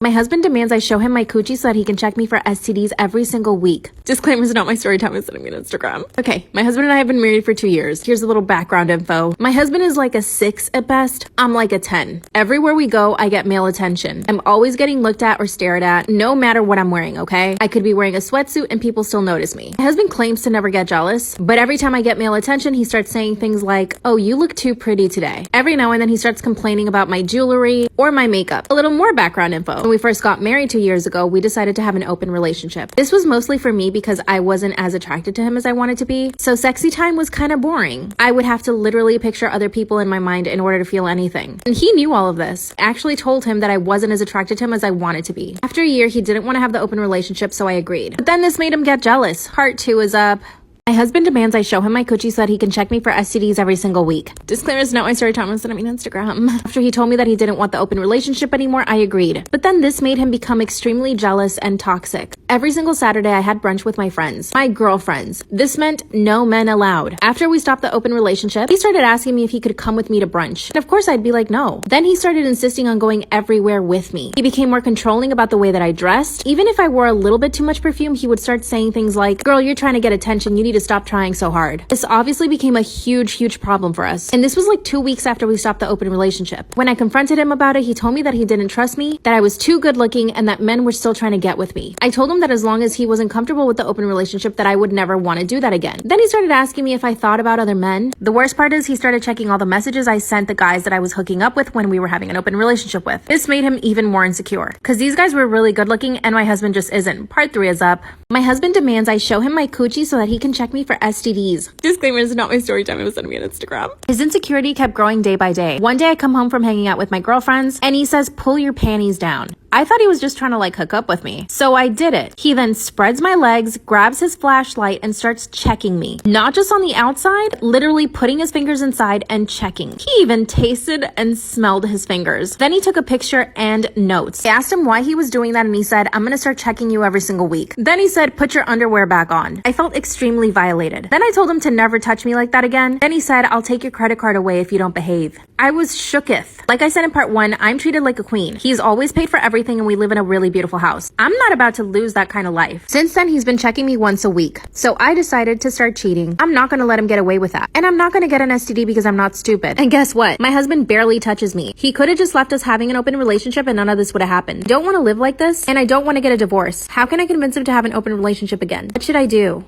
My husband demands I show him my coochie so that he can check me for STDs every single week. Disclaimer is not my story time, is sending me on Instagram. Okay, my husband and I have been married for 2 years. Here's a little background info. My husband is like a 6 at best. I'm like a 10. Everywhere we go, I get male attention. I'm always getting looked at or stared at, no matter what I'm wearing, okay? I could be wearing a sweatsuit and people still notice me. My husband claims to never get jealous, but every time I get male attention, he starts saying things like, oh, you look too pretty today. Every now and then he starts complaining about my jewelry or my makeup. A little more background info. When we first got married 2 years ago, we decided to have an open relationship. This was mostly for me because I wasn't as attracted to him as I wanted to be, so sexy time was kind of boring. I would have to literally picture other people in my mind in order to feel anything. And he knew all of this. I actually told him that I wasn't as attracted to him as I wanted to be. After a year, he didn't want to have the open relationship, so I agreed. But then this made him get jealous. Part 2 is up. My husband demands I show him my coochie so that he can check me for STDs every single week. Disclaimer is not my story time, sending me on Instagram. After he told me that he didn't want the open relationship anymore, I agreed. But then this made him become extremely jealous and toxic. Every single Saturday, I had brunch with my friends, my girlfriends. This meant no men allowed. After we stopped the open relationship, he started asking me if he could come with me to brunch. And of course, I'd be like, no. Then he started insisting on going everywhere with me. He became more controlling about the way that I dressed. Even if I wore a little bit too much perfume, he would start saying things like, girl, you're trying to get attention. You need to stop trying so hard. This obviously became a huge problem for us. And this was like 2 weeks after we stopped the open relationship. When I confronted him about it, he told me that he didn't trust me, that I was too good looking, and that men were still trying to get with me. I told him that as long as he wasn't comfortable with the open relationship, that I would never want to do that again. Then he started asking me if I thought about other men. The worst part is he started checking all the messages I sent the guys that I was hooking up with when we were having an open relationship with. This made him even more insecure because these guys were really good looking and my husband just isn't. Part 3 is up. My husband demands I show him my coochie so that he can check me for STDs. Disclaimer is not my story time, it was sending me on Instagram. His insecurity kept growing day by day. One day I come home from hanging out with my girlfriends and he says, pull your panties down. I thought he was just trying to like hook up with me. So I did it. He then spreads my legs, grabs his flashlight, and starts checking me. Not just on the outside, literally putting his fingers inside and checking. He even tasted and smelled his fingers. Then he took a picture and notes. I asked him why he was doing that and he said, I'm gonna start checking you every single week. Then he said, put your underwear back on. I felt extremely violated. Then I told him to never touch me like that again. Then he said, I'll take your credit card away if you don't behave. I was shooketh. Like I said in part 1, I'm treated like a queen. He's always paid for everything and we live in a really beautiful house. I'm not about to lose that kind of life. Since then, he's been checking me once a week. So I decided to start cheating. I'm not gonna let him get away with that. And I'm not gonna get an STD because I'm not stupid. And guess what? My husband barely touches me. He could have just left us having an open relationship and none of this would have happened. I don't want to live like this and I don't want to get a divorce. How can I convince him to have an open relationship again? What should I do?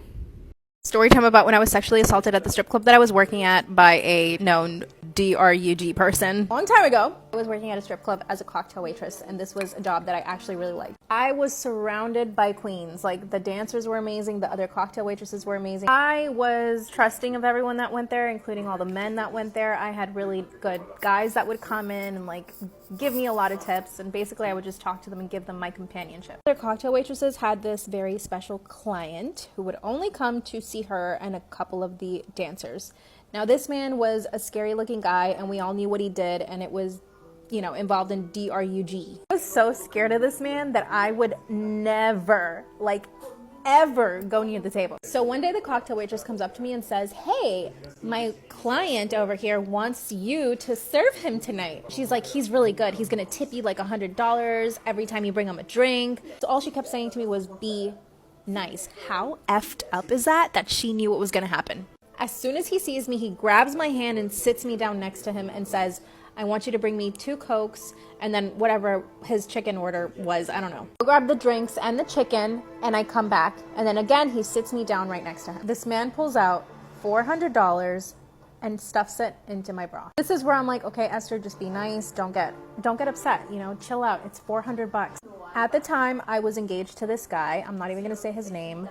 Story time about when I was sexually assaulted at the strip club that I was working at by a known DRUG person. A long time ago, I was working at a strip club as a cocktail waitress, and this was a job that I actually really liked. I was surrounded by queens. Like, the dancers were amazing, the other cocktail waitresses were amazing. I was trusting of everyone that went there, including all the men that went there. I had really good guys that would come in and like give me a lot of tips, and basically I would just talk to them and give them my companionship. Other cocktail waitresses had this very special client who would only come to see her and a couple of the dancers. Now, this man was a scary looking guy and we all knew what he did, and it was, you know, involved in DRUG. I was so scared of this man that I would never, like, ever go near the table. So one day the cocktail waitress comes up to me and says, hey, my client over here wants you to serve him tonight. She's like, he's really good. He's gonna tip you like $100 every time you bring him a drink. So all she kept saying to me was, be nice. How effed up is that she knew what was gonna happen? As soon as he sees me, he grabs my hand and sits me down next to him and says, I want you to bring me 2 Cokes and then whatever his chicken order was, I don't know. I grab the drinks and the chicken and I come back. And then again, he sits me down right next to him. This man pulls out $400 and stuffs it into my bra. This is where I'm like, okay, Esther, just be nice. Don't get upset, you know, chill out. It's $400. At the time, I was engaged to this guy. I'm not even gonna say his name.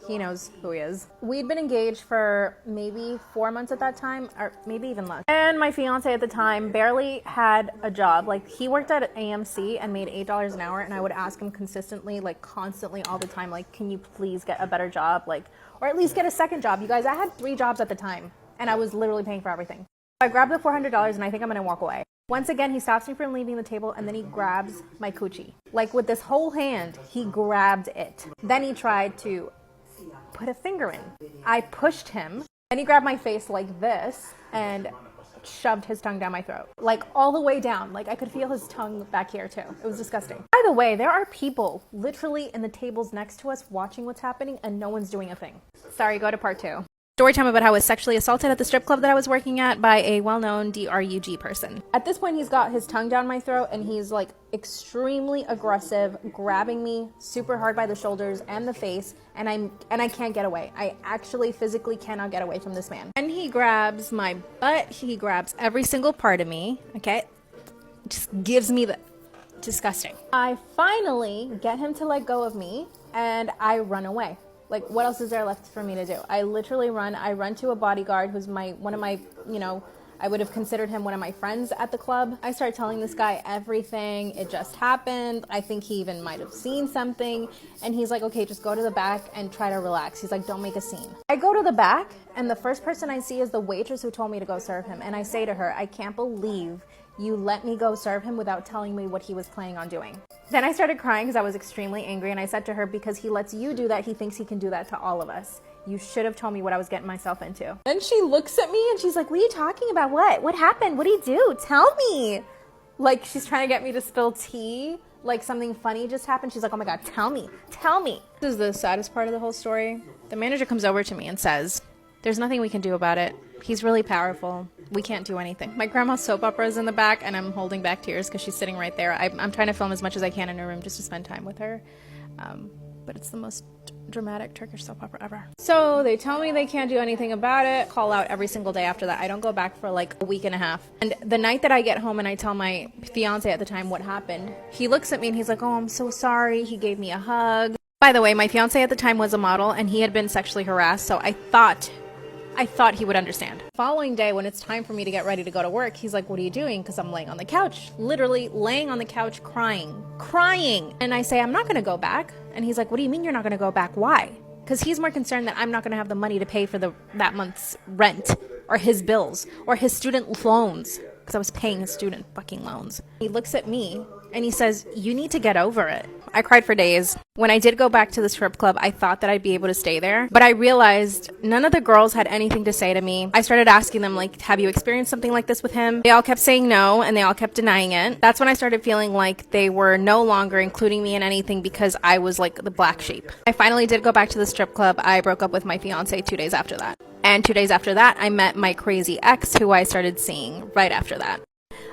He knows who he is. We'd been engaged for maybe 4 months at that time, or maybe even less. And my fiance at the time barely had a job. Like, he worked at AMC and made $8 an hour, and I would ask him consistently, like constantly all the time, like, can you please get a better job? Like, or at least get a second job. You guys, I had 3 jobs at the time, and I was literally paying for everything. I grabbed the $400 and I think I'm gonna walk away. Once again, he stops me from leaving the table and then he grabs my coochie. Like, with this whole hand, he grabbed it. Then he tried to put a finger in. I pushed him, and he grabbed my face like this and shoved his tongue down my throat, like all the way down. Like I could feel his tongue back here too. It was disgusting. By the way, there are people literally in the tables next to us watching what's happening and no one's doing a thing. Sorry, go to part 2. Story time about how I was sexually assaulted at the strip club that I was working at by a well-known DRUG person. At this point, he's got his tongue down my throat and he's like extremely aggressive, grabbing me super hard by the shoulders and the face, and I can't get away. I actually physically cannot get away from this man. And he grabs my butt, he grabs every single part of me, okay? Just gives me the disgusting. I finally get him to let go of me and I run away. Like, what else is there left for me to do? I literally run. I run to a bodyguard who's one of my, I would have considered him one of my friends at the club. I start telling this guy everything. It just happened. I think he even might have seen something. And he's like, okay, just go to the back and try to relax. He's like, don't make a scene. I go to the back, and the first person I see is the waitress who told me to go serve him. And I say to her, I can't believe you let me go serve him without telling me what he was planning on doing. Then I started crying because I was extremely angry, and I said to her, because he lets you do that, he thinks he can do that to all of us. You should have told me what I was getting myself into. Then she looks at me and she's like, what are you talking about? What happened? What did he do? Tell me. Like, she's trying to get me to spill tea. Like something funny just happened. She's like, oh my God, tell me. This is the saddest part of the whole story. The manager comes over to me and says, there's nothing we can do about it. He's really powerful. We can't do anything. My grandma's soap opera is in the back, and I'm holding back tears because she's sitting right there. I'm trying to film as much as I can in her room just to spend time with her. But it's the most dramatic Turkish soap opera ever. So they tell me they can't do anything about it. Call out every single day after that. I don't go back for like a week and a half. And the night that I get home and I tell my fiance at the time what happened, he looks at me and he's like, oh, I'm so sorry. He gave me a hug. By the way, my fiance at the time was a model and he had been sexually harassed, so I thought he would understand. Following day, when it's time for me to get ready to go to work, he's like, what are you doing? Because I'm laying on the couch, literally laying on the couch crying. And I say, I'm not going to go back. And he's like, what do you mean you're not going to go back? Why? Because he's more concerned that I'm not going to have the money to pay for that month's rent or his bills or his student loans, because I was paying his student fucking loans. He looks at me and he says, you need to get over it. I cried for days. When I did go back to the strip club, I thought that I'd be able to stay there, but I realized none of the girls had anything to say to me. I started asking them, like, have you experienced something like this with him? They all kept saying no, and they all kept denying it. That's when I started feeling like they were no longer including me in anything because I was like the black sheep. I finally did go back to the strip club. I broke up with my fiance 2 days after that. And 2 days after that, I met my crazy ex, who I started seeing right after that.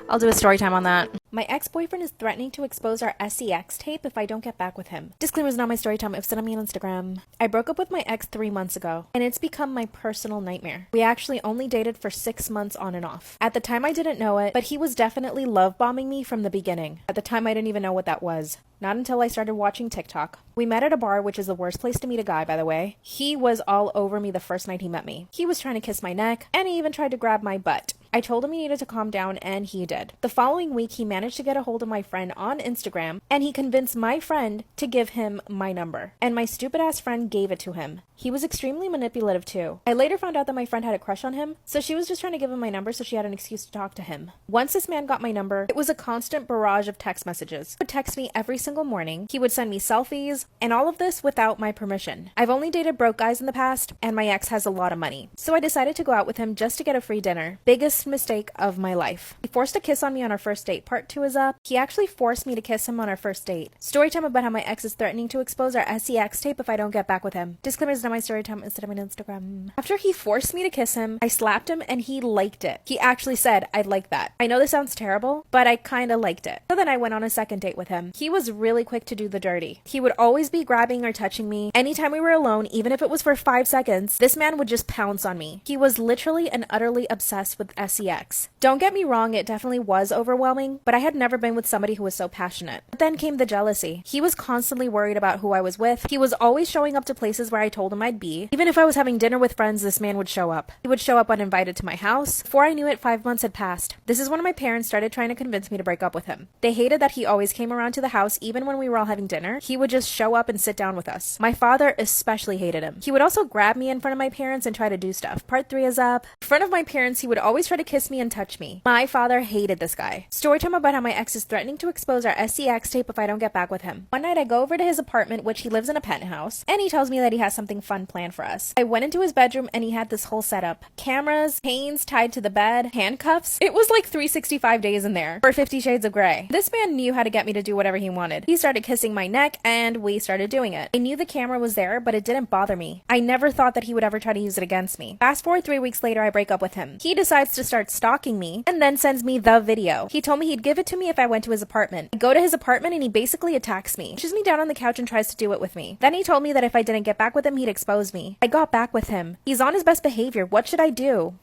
I'll do a story time on that. My ex-boyfriend is threatening to expose our SEX tape if I don't get back with him. Disclaimer is not my story time. If sent on me on Instagram. I broke up with my ex 3 months ago, and it's become my personal nightmare. We actually only dated for 6 months on and off. At the time, I didn't know it, but he was definitely love bombing me from the beginning. At the time, I didn't even know what that was. Not until I started watching TikTok. We met at a bar, which is the worst place to meet a guy, by the way. He was all over me the first night he met me. He was trying to kiss my neck, and he even tried to grab my butt. I told him he needed to calm down, and he did. The following week, he managed to get a hold of my friend on Instagram, and he convinced my friend to give him my number. And my stupid-ass friend gave it to him. He was extremely manipulative, too. I later found out that my friend had a crush on him, so she was just trying to give him my number so she had an excuse to talk to him. Once this man got my number, it was a constant barrage of text messages. He would text me every single morning. He would send me selfies, and all of this without my permission. I've only dated broke guys in the past, and my ex has a lot of money. So I decided to go out with him just to get a free dinner. Biggest mistake of my life. He forced a kiss on me on our first date. Part 2 is up. He actually forced me to kiss him on our first date. Story time about how my ex is threatening to expose our SEX tape if I don't get back with him. Disclaimer is not my story time instead of my Instagram. After he forced me to kiss him, I slapped him and he liked it. He actually said, I'd like that. I know this sounds terrible, but I kinda liked it. So then I went on a second date with him. He was really quick to do the dirty. He would always be grabbing or touching me. Anytime we were alone, even if it was for 5 seconds, this man would just pounce on me. He was literally and utterly obsessed with SEX. Don't get me wrong, it definitely was overwhelming, but I had never been with somebody who was so passionate. But then came the jealousy. He was constantly worried about who I was with. He was always showing up to places where I told him I'd be. Even if I was having dinner with friends, this man would show up. He would show up uninvited to my house. Before I knew it, 5 months had passed. This is when my parents started trying to convince me to break up with him. They hated that he always came around to the house even when we were all having dinner. He would just show up and sit down with us. My father especially hated him. He would also grab me in front of my parents and try to do stuff. Part 3 is up. In front of my parents, he would always try to kiss me and touch me. My father hated this guy. Story time about how my ex is threatening to expose our SCX tape if I don't get back with him. One night I go over to his apartment, which he lives in a penthouse, and he tells me that he has something fun planned for us. I went into his bedroom and he had this whole setup. Cameras, chains tied to the bed, handcuffs. It was like 365 days in there, or 50 Shades of Grey. This man knew how to get me to do whatever he wanted. He started kissing my neck and we started doing it. I knew the camera was there, but it didn't bother me. I never thought that he would ever try to use it against me. Fast forward 3 weeks later, I break up with him. He decides to start stalking me and then sends me the video. He told me he'd give it to me if I went to his apartment. I go to his apartment and he basically attacks me, pushes me down on the couch and tries to do it with me. Then he told me that if I didn't get back with him, he'd expose me. I got back with him. He's on his best behavior. What should I do?